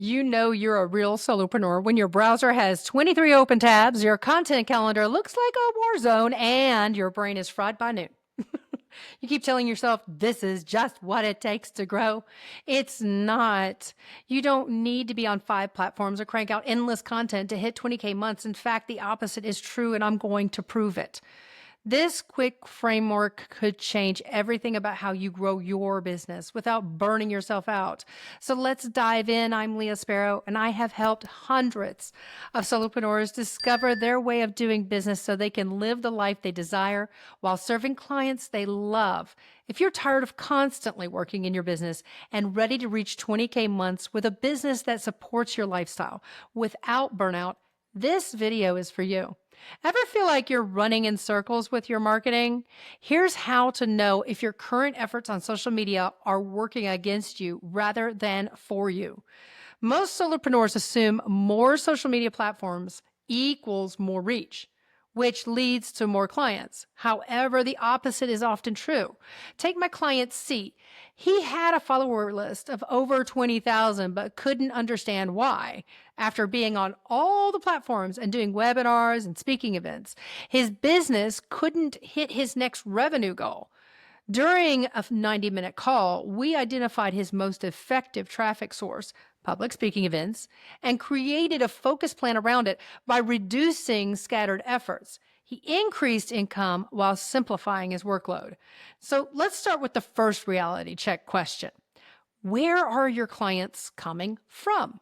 You know you're a real solopreneur when your browser has 23 open tabs, your content calendar looks like a war zone, and your brain is fried by noon. You keep telling yourself this is just what it takes to grow. It's not. You don't need to be on 5 platforms or crank out endless content to hit 20K months. In fact, the opposite is true, and I'm going to prove it. This quick framework could change everything about how you grow your business without burning yourself out. So let's dive in. I'm Leah Sparrow, and I have helped hundreds of solopreneurs discover their way of doing business so they can live the life they desire while serving clients they love. If you're tired of constantly working in your business and ready to reach 20K months with a business that supports your lifestyle without burnout, this video is for you. Ever feel like you're running in circles with your marketing? Here's how to know if your current efforts on social media are working against you rather than for you. Most solopreneurs assume more social media platforms equals more reach, which leads to more clients. However, the opposite is often true. Take my client C. He had a follower list of over 20,000, but couldn't understand why. After being on all the platforms and doing webinars and speaking events, his business couldn't hit his next revenue goal. During a 90-minute call, we identified his most effective traffic source, public speaking events, and created a focus plan around it by reducing scattered efforts. He increased income while simplifying his workload. So let's start with the first reality check question. Where are your clients coming from?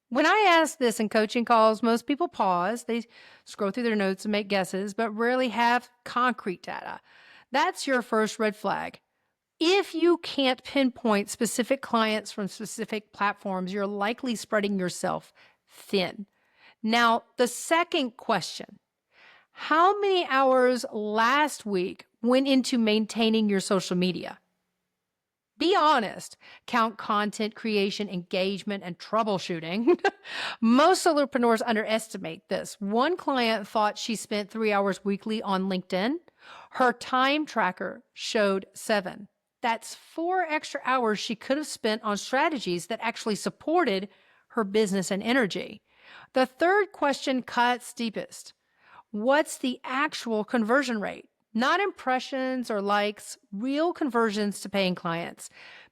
When I ask this in coaching calls, most people pause. They scroll through their notes and make guesses, but rarely have concrete data. That's your first red flag. If you can't pinpoint specific clients from specific platforms, you're likely spreading yourself thin. Now, the second question, how many hours last week went into maintaining your social media? Be honest. Count content creation, engagement, and troubleshooting. Most solopreneurs underestimate this. One client thought she spent 3 hours weekly on LinkedIn. Her time tracker showed 7. That's 4 extra hours she could have spent on strategies that actually supported her business and energy. The third question cuts deepest. What's the actual conversion rate? Not impressions or likes, real conversions to paying clients.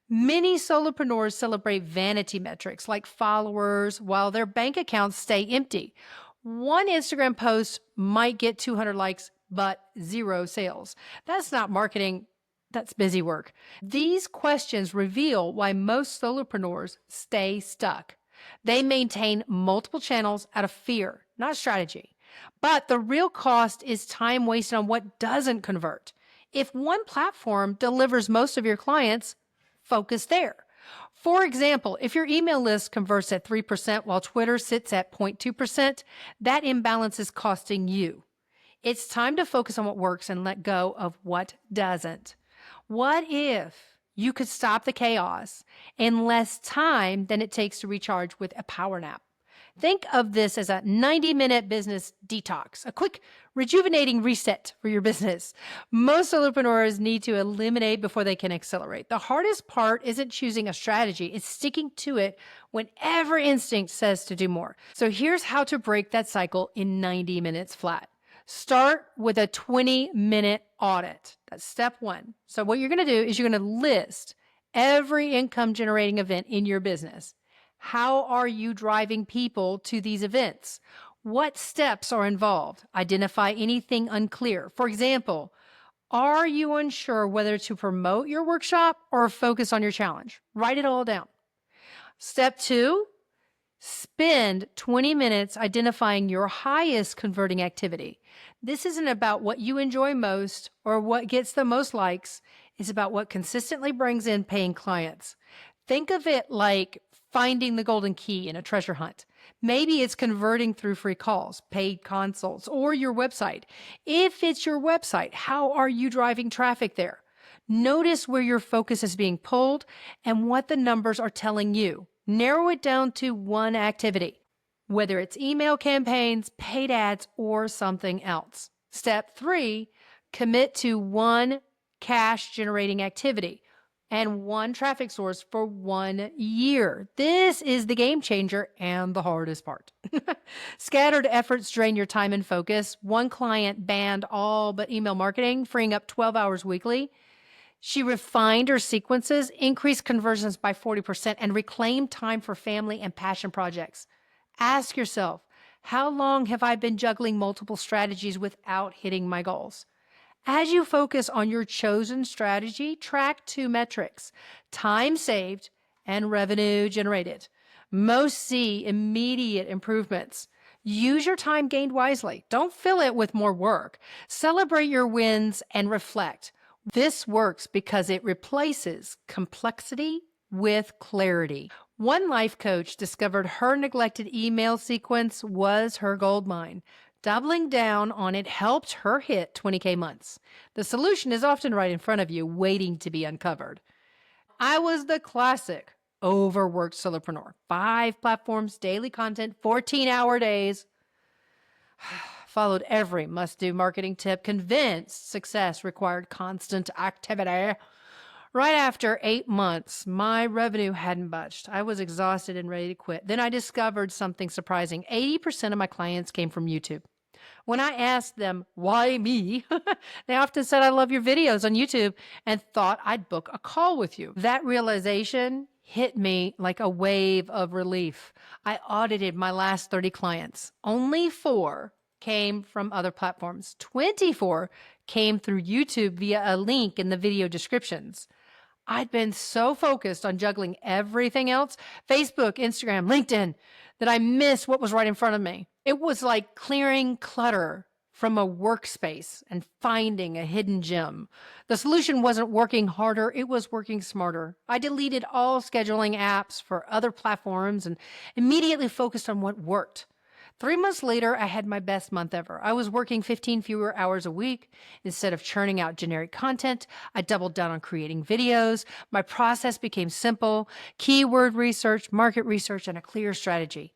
Many solopreneurs celebrate vanity metrics like followers while their bank accounts stay empty. One Instagram post might get 200 likes, but 0 sales. That's not marketing. That's busy work. These questions reveal why most solopreneurs stay stuck. They maintain multiple channels out of fear, not strategy. But the real cost is time wasted on what doesn't convert. If one platform delivers most of your clients, focus there. For example, if your email list converts at 3% while Twitter sits at 0.2%, that imbalance is costing you. It's time to focus on what works and let go of what doesn't. What if you could stop the chaos in less time than it takes to recharge with a power nap? Think of this as a 90-minute business detox, a quick rejuvenating reset for your business. Most solopreneurs need to eliminate before they can accelerate. The hardest part isn't choosing a strategy, it's sticking to it when every instinct says to do more. So here's how to break that cycle in 90 minutes flat. Start with a 20-minute audit. That's step 1. So what you're going to do is you're going to list every income generating event in your business. How are you driving people to these events? What steps are involved? Identify anything unclear. For example, are you unsure whether to promote your workshop or focus on your challenge? Write it all down. Step 2, spend 20 minutes identifying your highest converting activity. This isn't about what you enjoy most or what gets the most likes. It's about what consistently brings in paying clients. Think of it like finding the golden key in a treasure hunt. Maybe it's converting through free calls, paid consults, or your website. If it's your website, how are you driving traffic there? Notice where your focus is being pulled and what the numbers are telling you. Narrow it down to one activity, whether it's email campaigns, paid ads, or something else. Step 3, commit to one cash generating activity. and one traffic source for 1 year. This is the game changer and the hardest part. Scattered efforts drain your time and focus. One client banned all but email marketing, freeing up 12 hours weekly. She refined her sequences, increased conversions by 40%, and reclaimed time for family and passion projects. Ask yourself, how long have I been juggling multiple strategies without hitting my goals? As you focus on your chosen strategy, track two metrics: time saved and revenue generated. Most see immediate improvements. Use your time gained wisely. Don't fill it with more work. Celebrate your wins and reflect. This works because it replaces complexity with clarity. One life coach discovered her neglected email sequence was her gold mine. Doubling down on it helped her hit 20K months. The solution is often right in front of you, waiting to be uncovered. I was the classic overworked solopreneur. 5 platforms, daily content, 14-hour days. Followed every must-do marketing tip, convinced success required constant activity. Right after 8 months, my revenue hadn't budged. I was exhausted and ready to quit. Then I discovered something surprising. 80% of my clients came from YouTube. When I asked them, why me? They often said, I love your videos on YouTube and thought I'd book a call with you. That realization hit me like a wave of relief. I audited my last 30 clients. Only 4 came from other platforms. 24 came through YouTube via a link in the video descriptions. I'd been so focused on juggling everything else, Facebook, Instagram, LinkedIn, that I missed what was right in front of me. It was like clearing clutter from a workspace and finding a hidden gem. The solution wasn't working harder, it was working smarter. I deleted all scheduling apps for other platforms and immediately focused on what worked. 3 months later, I had my best month ever. I was working 15 fewer hours a week. Instead of churning out generic content, I doubled down on creating videos. My process became simple: keyword research, market research, and a clear strategy.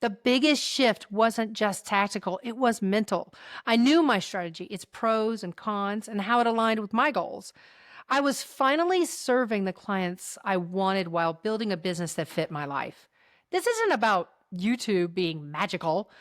The biggest shift wasn't just tactical, it was mental. I knew my strategy, its pros and cons, and how it aligned with my goals. I was finally serving the clients I wanted while building a business that fit my life. This isn't about YouTube being magical.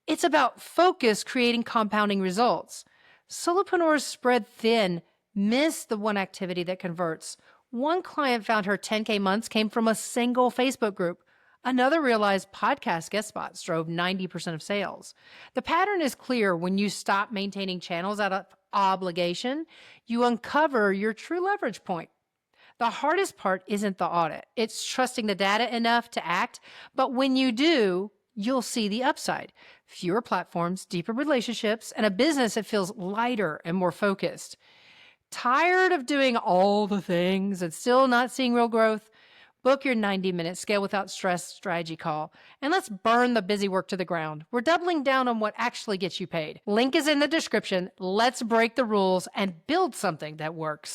It's about focus creating compounding results. Solopreneurs spread thin miss the one activity that converts. One client found her 10K months came from a single Facebook group. Another realized podcast guest spots drove 90% of sales. The pattern is clear: when you stop maintaining channels out of obligation, you uncover your true leverage point. The hardest part isn't the audit. It's trusting the data enough to act. But when you do, you'll see the upside: fewer platforms, deeper relationships, and a business that feels lighter and more focused. Tired of doing all the things and still not seeing real growth? Book your 90-minute scale without stress strategy call, and let's burn the busy work to the ground. We're doubling down on what actually gets you paid. Link is in the description. Let's break the rules and build something that works.